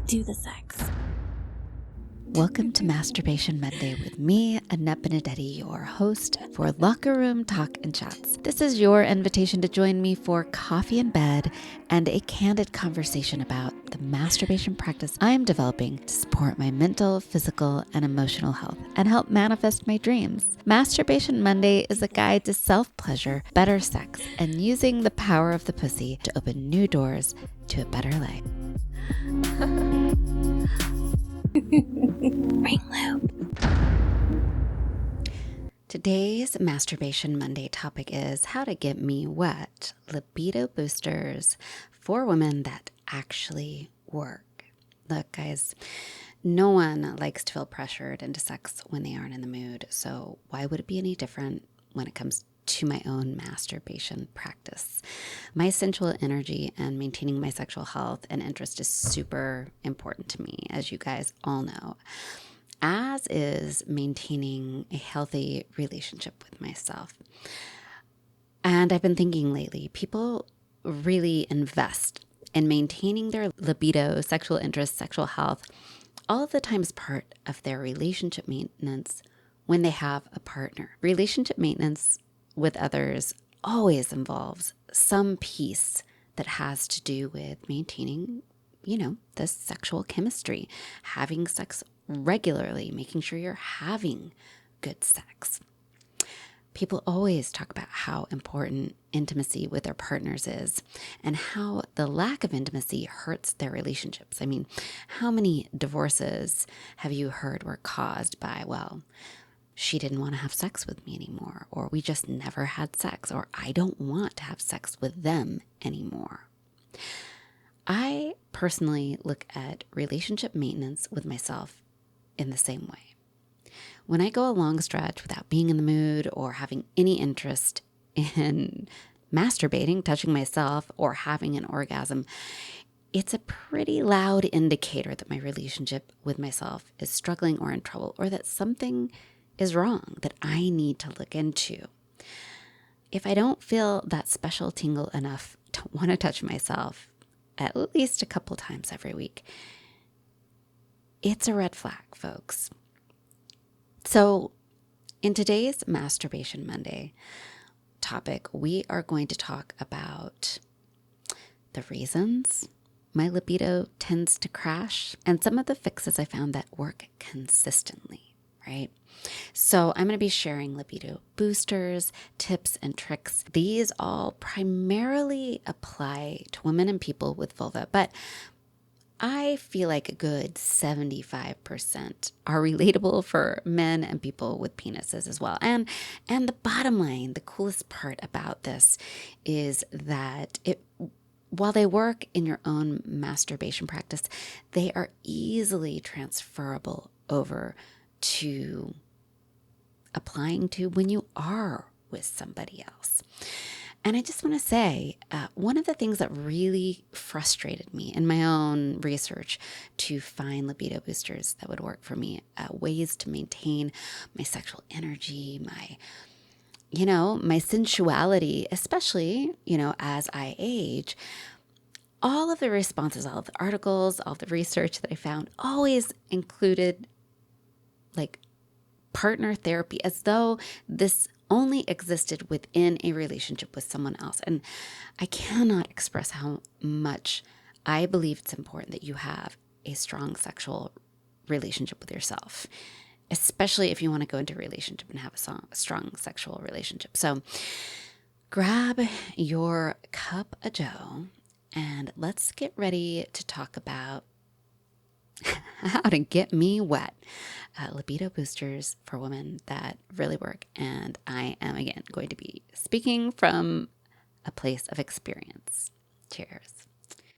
do the sex. Welcome to Masturbation Monday with me, Annette Benedetti, your host for Locker Room Talk and Chats. This is your invitation to join me for coffee in bed and a candid conversation about the masturbation practice I am developing to support my mental, physical, and emotional health and help manifest my dreams. Masturbation Monday is a guide to self-pleasure, better sex, and using the power of the pussy to open new doors to a better life. Ring loop. Today's Masturbation Monday topic is how to get me wet, libido boosters for women that actually work. Look, guys, no one likes to feel pressured into sex when they aren't in the mood, so why would it be any different when it comes to my own masturbation practice? My sensual energy and maintaining my sexual health and interest is super important to me, as you guys all know, as is maintaining a healthy relationship with myself. And I've been thinking lately, people really invest in maintaining their libido, sexual interest, sexual health, all of the time as part of their relationship maintenance when they have a partner. Relationship maintenance with others always involves some piece that has to do with maintaining, the sexual chemistry, having sex regularly, making sure you're having good sex. People always talk about how important intimacy with their partners is and how the lack of intimacy hurts their relationships. I mean, how many divorces have you heard were caused by, she didn't want to have sex with me anymore, or we just never had sex, or I don't want to have sex with them anymore. I personally look at relationship maintenance with myself in the same way. When I go a long stretch without being in the mood or having any interest in masturbating, touching myself, or having an orgasm, it's a pretty loud indicator that my relationship with myself is struggling or in trouble, or that something is wrong that I need to look into. If I don't feel that special tingle enough to want to touch myself at least a couple times every week, it's a red flag, folks. So in today's Masturbation Monday topic, we are going to talk about the reasons my libido tends to crash and some of the fixes I found that work consistently, right? So I'm going to be sharing libido boosters, tips, and tricks. These all primarily apply to women and people with vulva, but I feel like a good 75% are relatable for men and people with penises as well. And the bottom line, the coolest part about this is that while they work in your own masturbation practice, they are easily transferable over to applying to when you are with somebody else. And I just want to say, one of the things that really frustrated me in my own research to find libido boosters that would work for me, ways to maintain my sexual energy, my sensuality, especially, as I age, all of the responses, all of the articles, all of the research that I found always included partner therapy, as though this only existed within a relationship with someone else. And I cannot express how much I believe it's important that you have a strong sexual relationship with yourself, especially if you want to go into a relationship and have a strong sexual relationship. So grab your cup of joe and let's get ready to talk about how to get me wet. Libido boosters for women that really work. And I am, again, going to be speaking from a place of experience. Cheers.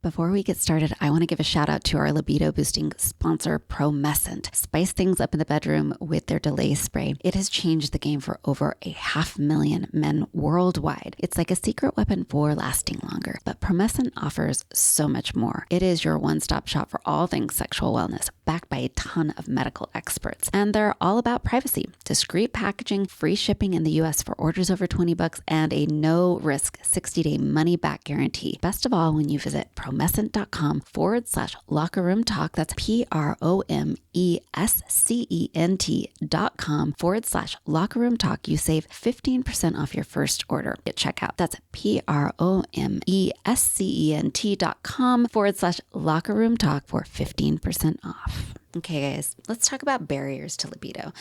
Before we get started, I want to give a shout out to our libido boosting sponsor, Promescent. Spice things up in the bedroom with their delay spray. It has changed the game for over 500,000 men worldwide. It's like a secret weapon for lasting longer, but Promescent offers so much more. It is your one-stop shop for all things sexual wellness, backed by a ton of medical experts. And they're all about privacy, discreet packaging, free shipping in the US for orders over $20, and a no-risk 60-day money-back guarantee. Best of all, when you visit promescent.com/locker room talk, that's promescent.com/locker room talk, you save 15% off your first order at checkout. That's promescent.com/locker room talk for 15% off. Okay, guys, let's talk about barriers to libido.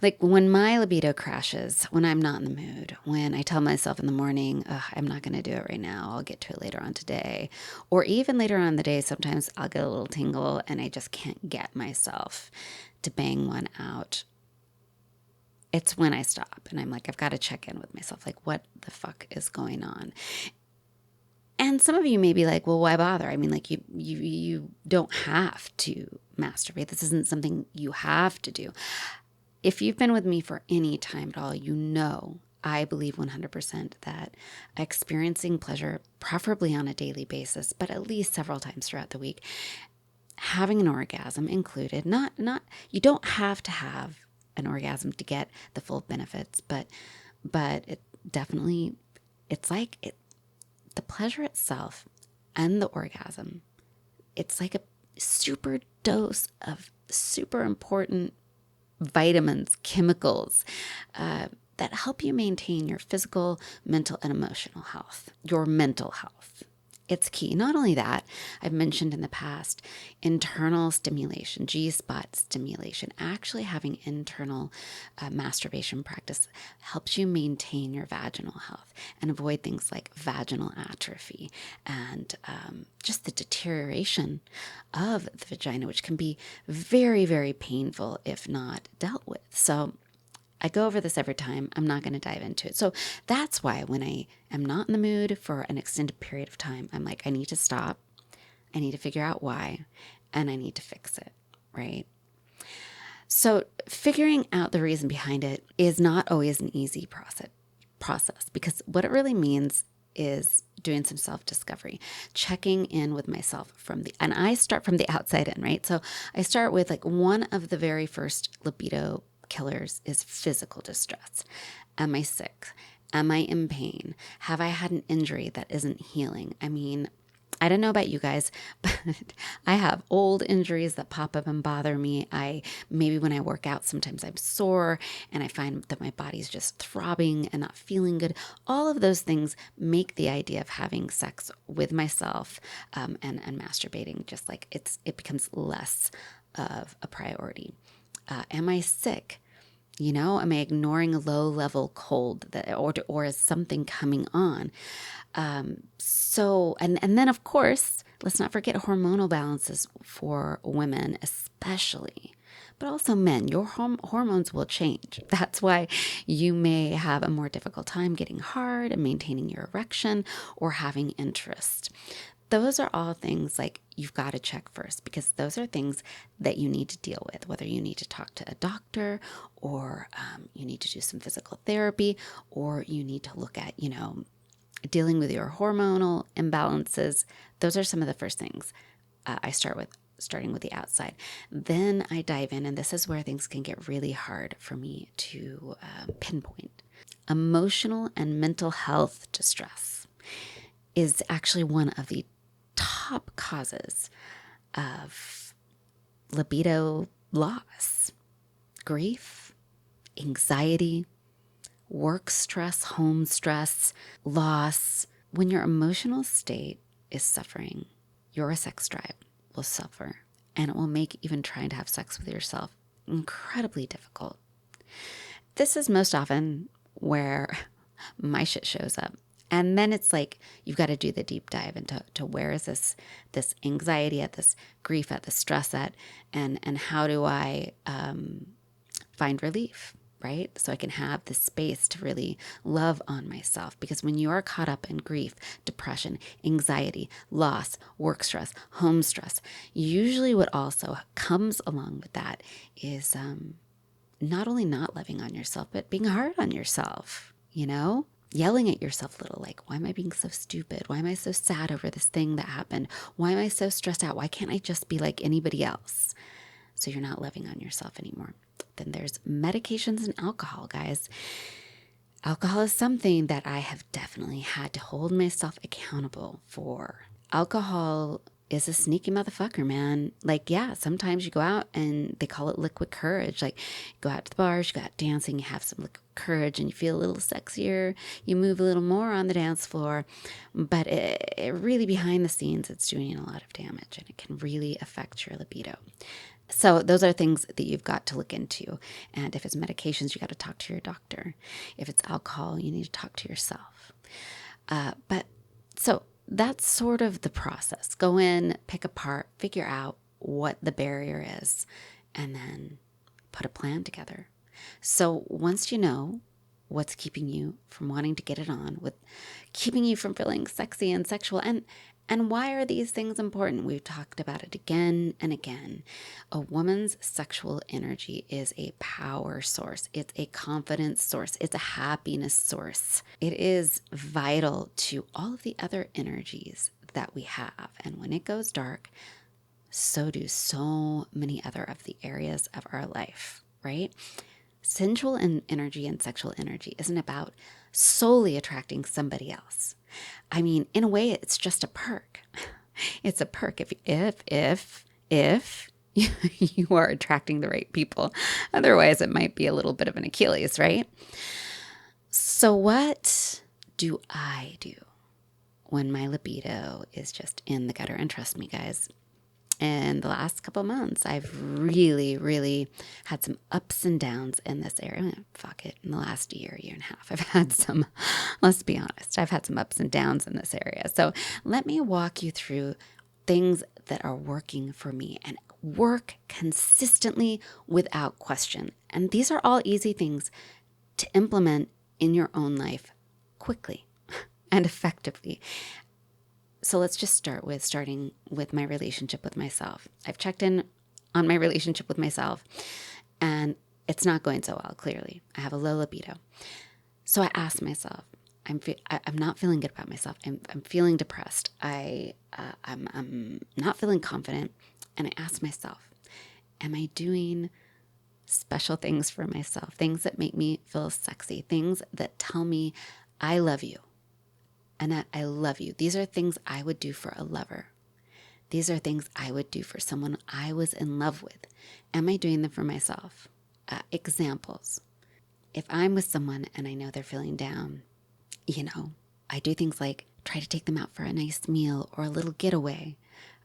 Like when my libido crashes, when I'm not in the mood, when I tell myself in the morning, I'm not going to do it right now, I'll get to it later on today. Or even later on in the day, sometimes I'll get a little tingle and I just can't get myself to bang one out. It's when I stop and I'm like, I've got to check in with myself. Like, what the fuck is going on? And some of you may be like, well, why bother? I mean, like you don't have to masturbate. This isn't something you have to do. If you've been with me for any time at all, you know I believe 100% that experiencing pleasure, preferably on a daily basis, but at least several times throughout the week, having an orgasm included, not you don't have to have an orgasm to get the full benefits, but it definitely, it's like it. The pleasure itself and the orgasm, it's like a super dose of super important vitamins, chemicals that help you maintain your physical, mental, and emotional health, your mental health. It's key. Not only that, I've mentioned in the past, internal stimulation, G-spot stimulation, actually having internal masturbation practice helps you maintain your vaginal health and avoid things like vaginal atrophy and just the deterioration of the vagina, which can be very, very painful if not dealt with. So I go over this every time. I'm not going to dive into it. So that's why when I am not in the mood for an extended period of time, I'm like, I need to stop. I need to figure out why, and I need to fix it, right? So figuring out the reason behind it is not always an easy process because what it really means is doing some self-discovery, checking in with myself and I start from the outside in, right? So I start with like one of the very first libido killers is physical distress. Am I sick? Am I in pain? Have I had an injury that isn't healing? I mean, I don't know about you guys, but I have old injuries that pop up and bother me. Maybe when I work out, sometimes I'm sore and I find that my body's just throbbing and not feeling good. All of those things make the idea of having sex with myself and masturbating just like it becomes less of a priority. Am I sick? You know, am I ignoring a low-level cold or is something coming on? And then, of course, let's not forget hormonal balances for women especially, but also men. Your hormones will change. That's why you may have a more difficult time getting hard and maintaining your erection or having interest. Those are all things like you've got to check first because those are things that you need to deal with, whether you need to talk to a doctor or you need to do some physical therapy or you need to look at, dealing with your hormonal imbalances. Those are some of the first things I starting with the outside. Then I dive in, and this is where things can get really hard for me to pinpoint. Emotional and mental health distress is actually one of the top causes of libido loss, grief, anxiety, work stress, home stress, loss. When your emotional state is suffering, your sex drive will suffer, and it will make even trying to have sex with yourself incredibly difficult. This is most often where my shit shows up. And then it's like you've got to do the deep dive into where is this anxiety at, this grief at, this stress at, and how do I find relief, right? So I can have the space to really love on myself. Because when you are caught up in grief, depression, anxiety, loss, work stress, home stress, usually what also comes along with that is not only not loving on yourself, but being hard on yourself, yelling at yourself a little, like, why am I being so stupid? Why am I so sad over this thing that happened? Why am I so stressed out? Why can't I just be like anybody else? so you're not loving on yourself anymore. Then there's medications and alcohol, guys. Alcohol is something that I have definitely had to hold myself accountable for. Alcohol is a sneaky motherfucker, man. Like, yeah, sometimes you go out and they call it liquid courage. Like, you go out to the bars, you go out dancing, you have some liquid courage and you feel a little sexier. You move a little more on the dance floor. But it really, behind the scenes, it's doing a lot of damage and it can really affect your libido. So those are things that you've got to look into. And if it's medications, you got to talk to your doctor. If it's alcohol, you need to talk to yourself. So that's sort of the process. Go in, pick apart, figure out what the barrier is, and then put a plan together. So once you know what's keeping you from wanting to get it on, with keeping you from feeling sexy and sexual, and why are these things important? We've talked about it again and again. A woman's sexual energy is a power source. It's a confidence source. It's a happiness source. It is vital to all of the other energies that we have. And when it goes dark, so do so many other of the areas of our life, right? Sensual energy and sexual energy isn't about solely attracting somebody else. I mean, in a way, it's just a perk. It's a perk if you are attracting the right people. Otherwise, it might be a little bit of an Achilles, right? So what do I do when my libido is just in the gutter? And trust me, guys, in the last couple months, I've really had some ups and downs in this area. I mean, fuck it. In the last year and a half, I've had some, let's be honest, I've had some ups and downs in this area. So let me walk you through things that are working for me and work consistently without question. And these are all easy things to implement in your own life quickly and effectively. So let's just starting with my relationship with myself. I've checked in on my relationship with myself and it's not going so well, clearly. I have a low libido. So I asked myself, I'm not feeling good about myself. I'm feeling depressed. I'm not feeling confident. And I asked myself, am I doing special things for myself? Things that make me feel sexy, things that tell me I love you. Annette, I love you. These are things I would do for a lover. These are things I would do for someone I was in love with. Am I doing them for myself? Examples. If I'm with someone and I know they're feeling down, I do things like try to take them out for a nice meal or a little getaway.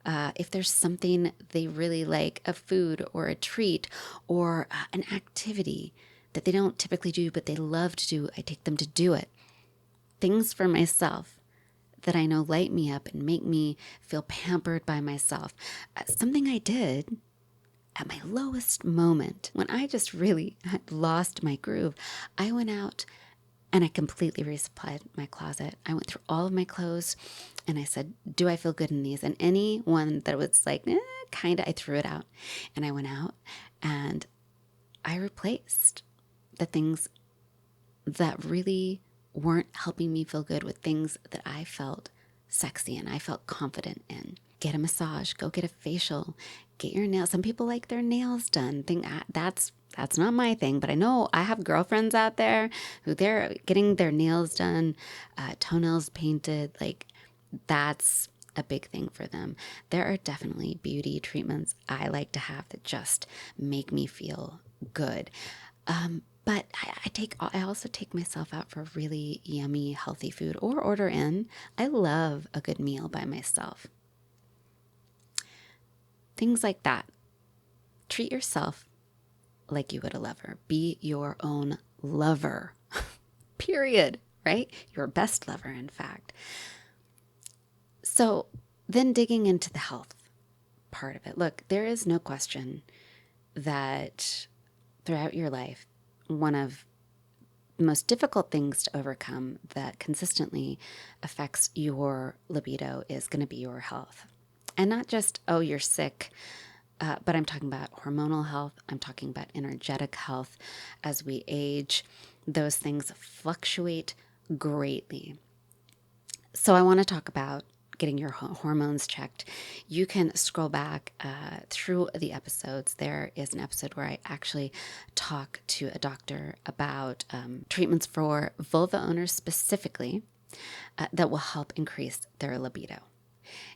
If there's something they really like, a food or a treat or an activity that they don't typically do but they love to do, I take them to do it. Things for myself that I know light me up and make me feel pampered by myself. Something I did at my lowest moment when I just really had lost my groove. I went out and I completely resupplied my closet. I went through all of my clothes and I said, do I feel good in these? And any one that was like, kind of, I threw it out. And I went out and I replaced the things that really weren't helping me feel good with things that I felt sexy and I felt confident in. Get a massage, go get a facial, get your nails. Some people like their nails done. That's not my thing, but I know I have girlfriends out there who they're getting their nails done, toenails painted. Like, that's a big thing for them. There are definitely beauty treatments I like to have that just make me feel good. But I also take myself out for really yummy, healthy food or order in. I love a good meal by myself. Things like that. Treat yourself like you would a lover. Be your own lover. Period. Right? Your best lover, in fact. So then digging into the health part of it. Look, there is no question that throughout your life, one of the most difficult things to overcome that consistently affects your libido is going to be your health. And not just, oh, you're sick, but I'm talking about hormonal health. I'm talking about energetic health. As we age, those things fluctuate greatly. So I want to talk about getting your hormones checked, you can scroll back through the episodes. There is an episode where I actually talk to a doctor about treatments for vulva owners specifically that will help increase their libido.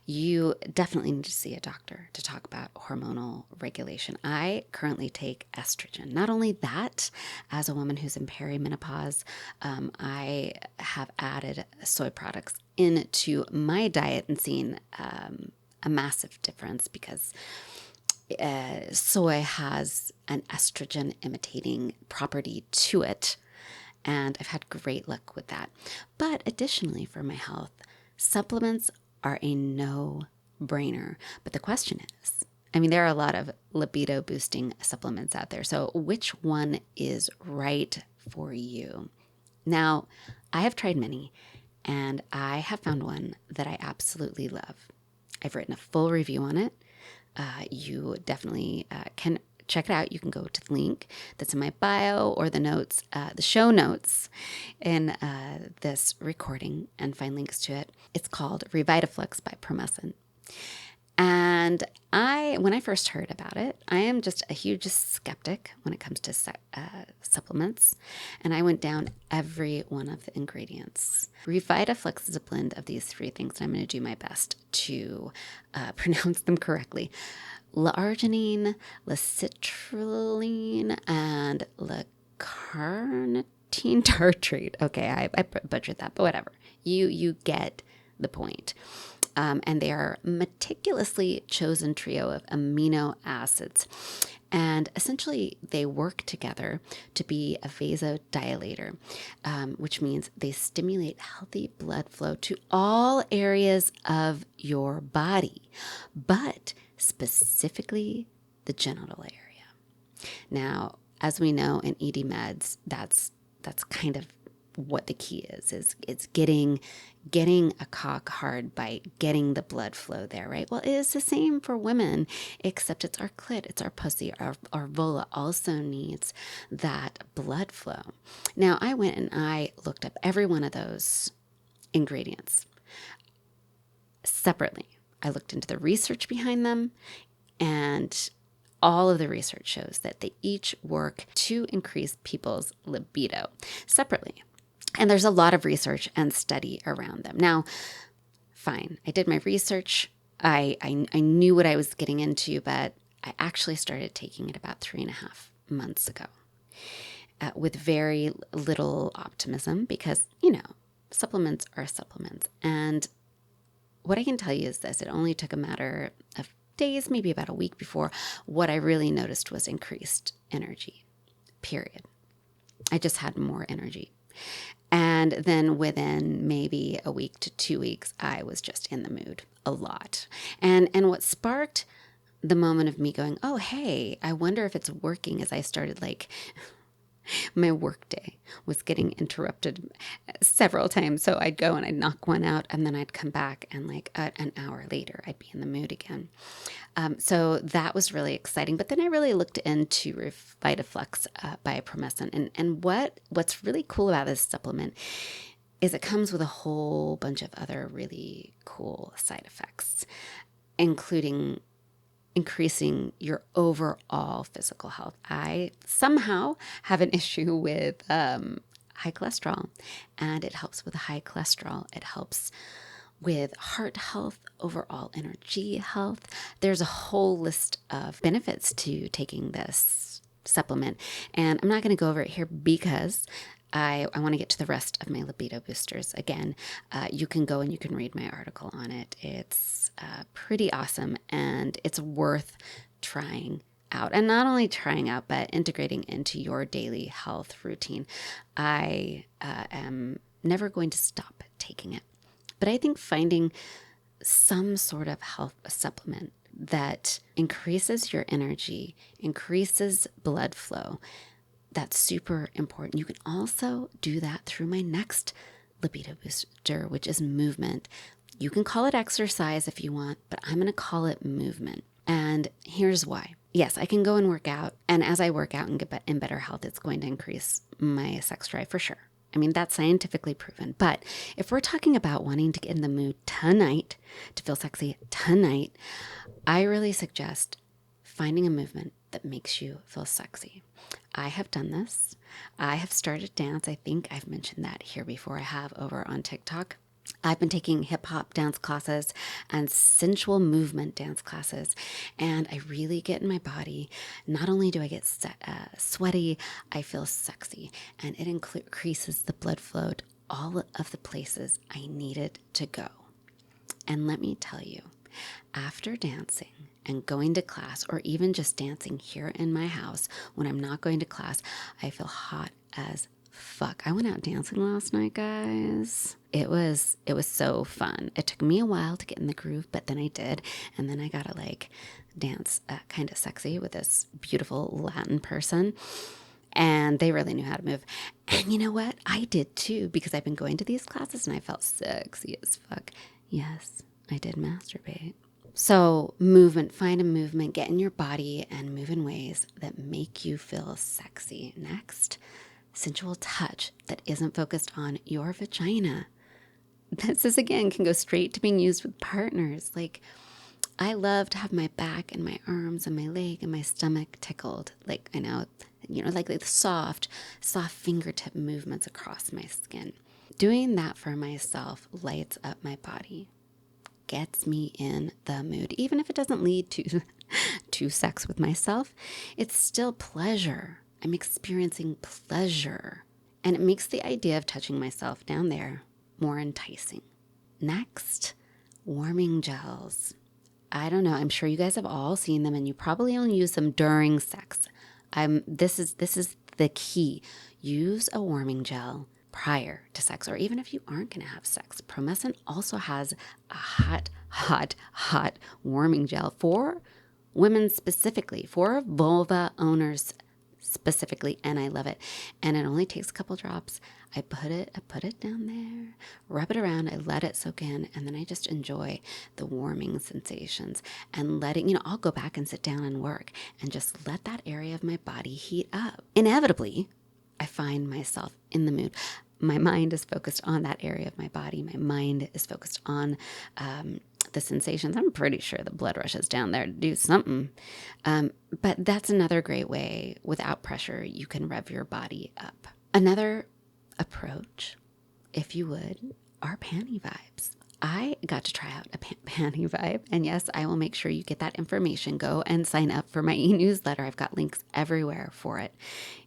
You definitely need to see a doctor to talk about hormonal regulation. I currently take estrogen. Not only that, as a woman who's in perimenopause, I have added soy products into my diet and seen a massive difference because soy has an estrogen imitating property to it. And I've had great luck with that. But additionally, for my health, supplements are a no-brainer. But the question is, I mean, there are a lot of libido boosting supplements out there. So which one is right for you? Now, I have tried many, and I have found one that I absolutely love. I've written a full review on it. You definitely can check it out. You can go to the link that's in my bio or the notes, the show notes in this recording and find links to it. It's called Revitaflux by Promescent. And when I first heard about it, I am just a huge skeptic when it comes to supplements. And I went down every one of the ingredients. Revitaflux is a blend of these three things, and I'm going to do my best to pronounce them correctly. L-arginine, L-citrulline, and L-carnitine tartrate. Okay, I butchered that, but whatever. You get the point. And they are a meticulously chosen trio of amino acids. And essentially, they work together to be a vasodilator, which means they stimulate healthy blood flow to all areas of your body, but specifically the genital area. Now, as we know in ED meds, that's kind of what the key is it's getting a cock hard by getting the blood flow there, right? Well, it is the same for women, except it's our clit, it's our pussy, our vulva also needs that blood flow. Now, I went and I looked up every one of those ingredients separately. I looked into the research behind them, and all of the research shows that they each work to increase people's libido separately. And there's a lot of research and study around them. Now, fine, I did my research. I knew what I was getting into, but I actually started taking it about 3.5 months ago with very little optimism because, supplements are supplements. And what I can tell you is this: it only took a matter of days, maybe about a week before what I really noticed was increased energy, period. I just had more energy. And then within maybe a week to 2 weeks, I was just in the mood a lot. And what sparked the moment of me going, oh, hey, I wonder if it's working, as I started my work day was getting interrupted several times. So I'd go and I'd knock one out, and then I'd come back, and an hour later, I'd be in the mood again. So that was really exciting. But then I really looked into Revitaflux by Promescent. And what's really cool about this supplement is it comes with a whole bunch of other really cool side effects, including increasing your overall physical health. I somehow have an issue with high cholesterol, and it helps with high cholesterol. It helps with heart health, overall energy health. There's a whole list of benefits to taking this supplement, and I'm not going to go over it here because I want to get to the rest of my libido boosters. Again, you can go and you can read my article on it. It's pretty awesome, and it's worth trying out. And not only trying out, but integrating into your daily health routine. I am never going to stop taking it. But I think finding some sort of health supplement that increases your energy, increases blood flow, that's super important. You can also do that through my next libido booster, which is movement. You can call it exercise if you want, but I'm going to call it movement. And here's why. Yes, I can go and work out. And as I work out and get in better health, it's going to increase my sex drive for sure. I mean, that's scientifically proven. But if we're talking about wanting to get in the mood tonight, to feel sexy tonight, I really suggest finding a movement that makes you feel sexy. I have done this. I have started dance. I think I've mentioned that here before. I have over on TikTok. I've been taking hip hop dance classes and sensual movement dance classes, and I really get in my body. Not only do I get sweaty, I feel sexy, and it increases the blood flow to all of the places I needed to go. And let me tell you, after dancing and going to class, or even just dancing here in my house when I'm not going to class, I feel hot as fuck. I went out dancing last night, guys. It was so fun. It took me a while to get in the groove, but then I did. And then I got to like dance kind of sexy with this beautiful Latin person. And they really knew how to move. And you know what? I did too, because I've been going to these classes and I felt sexy as fuck. Yes, I did masturbate. So movement, find a movement, get in your body and move in ways that make you feel sexy. Next, sensual touch that isn't focused on your vagina. This again can go straight to being used with partners. Like, I love to have my back and my arms and my leg and my stomach tickled. Like, I know, like the soft fingertip movements across my skin. Doing that for myself lights up my body, gets me in the mood. Even if it doesn't lead to sex with myself, it's still pleasure. I'm experiencing pleasure, and it makes the idea of touching myself down there more enticing. Next, warming gels. I don't know. I'm sure you guys have all seen them, and you probably only use them during sex. This is the key. Use a warming gel prior to sex, or even if you aren't going to have sex. Promescent also has a hot warming gel for women specifically, for vulva owners specifically, and I love it. And it only takes a couple drops. I put it down there, rub it around, I let it soak in, and then I just enjoy the warming sensations and I'll go back and sit down and work and just let that area of my body heat up. Inevitably, I find myself in the mood. My mind is focused on that area of my body. My mind is focused on the sensations. I'm pretty sure the blood rushes down there to do something. But that's another great way. Without pressure, you can rev your body up. Another approach, if you would, are Panty Vibes. I got to try out a Panty Vibe, and yes, I will make sure you get that information. Go and sign up for my e-newsletter. I've got links everywhere for it.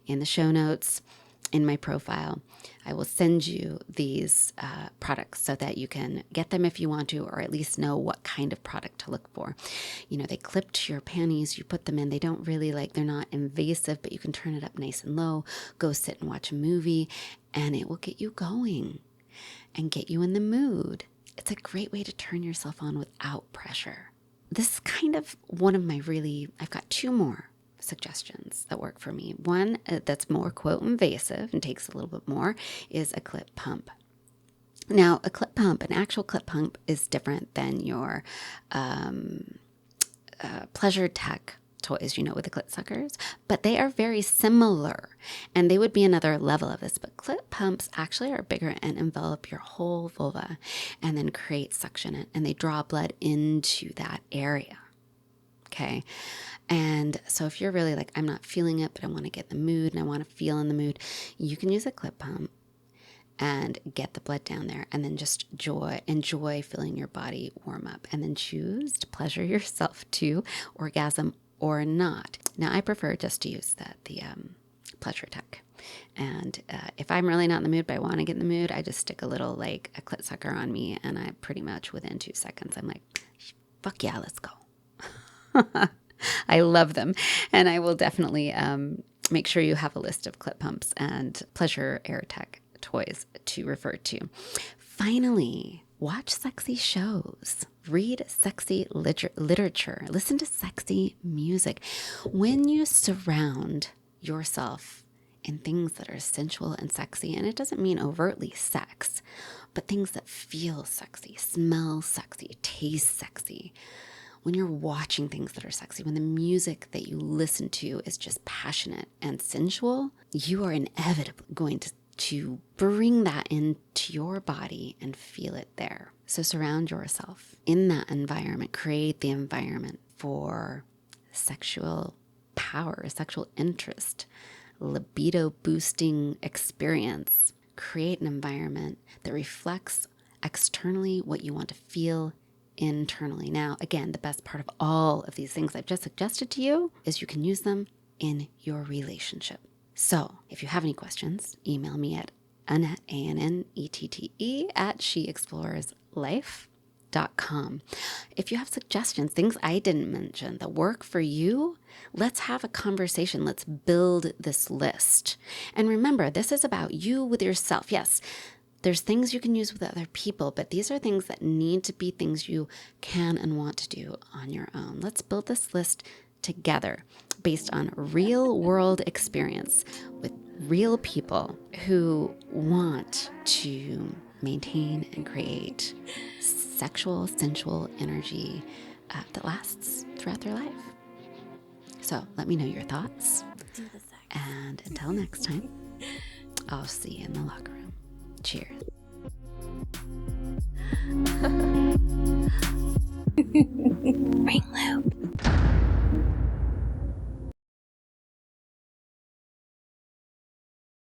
In the show notes, in my profile, I will send you these products so that you can get them if you want to, or at least know what kind of product to look for. They clip to your panties, you put them in. They don't really they're not invasive, but you can turn it up nice and low, go sit and watch a movie, and it will get you going and get you in the mood. It's a great way to turn yourself on without pressure. This is kind of one of my I've got two more suggestions that work for me. One that's more quote invasive and takes a little bit more is a clip pump. Now, an actual clip pump is different than your pleasure tech toys, with the clit suckers, but they are very similar, and they would be another level of this. But clip pumps actually are bigger and envelop your whole vulva and then create suction, and they draw blood into that area. Okay. And so if you're really I'm not feeling it, but I want to get in the mood and I want to feel in the mood, you can use a clip pump and get the blood down there, and then just enjoy feeling your body warm up, and then choose to pleasure yourself to orgasm or not. Now, I prefer just to use the pleasure tech. And if I'm really not in the mood, but I want to get in the mood, I just stick a little a clit sucker on me, and I pretty much within 2 seconds, I'm like, fuck yeah, let's go. I love them. And I will definitely make sure you have a list of clip pumps and pleasure air tech toys to refer to. Finally, watch sexy shows, read sexy literature, listen to sexy music. When you surround yourself in things that are sensual and sexy, and it doesn't mean overtly sex, but things that feel sexy, smell sexy, taste sexy. When you're watching things that are sexy, when the music that you listen to is just passionate and sensual, you are inevitably going to to bring that into your body and feel it there. So surround yourself in that environment, create the environment for sexual power, sexual interest, libido boosting experience. Create an environment that reflects externally what you want to feel internally. Now, again, the best part of all of these things I've just suggested to you is you can use them in your relationship. So if you have any questions, email me at Annette, ANNETTE, at sheexploreslife.com. If you have suggestions, things I didn't mention that work for you, let's have a conversation. Let's build this list. And remember, this is about you with yourself. Yes, there's things you can use with other people, but these are things that need to be things you can and want to do on your own. Let's build this list together based on real world experience with real people who want to maintain and create sexual, sensual energy that lasts throughout their life. So let me know your thoughts. Do the sex. And until next time, I'll see you in the locker room. Cheers. Ring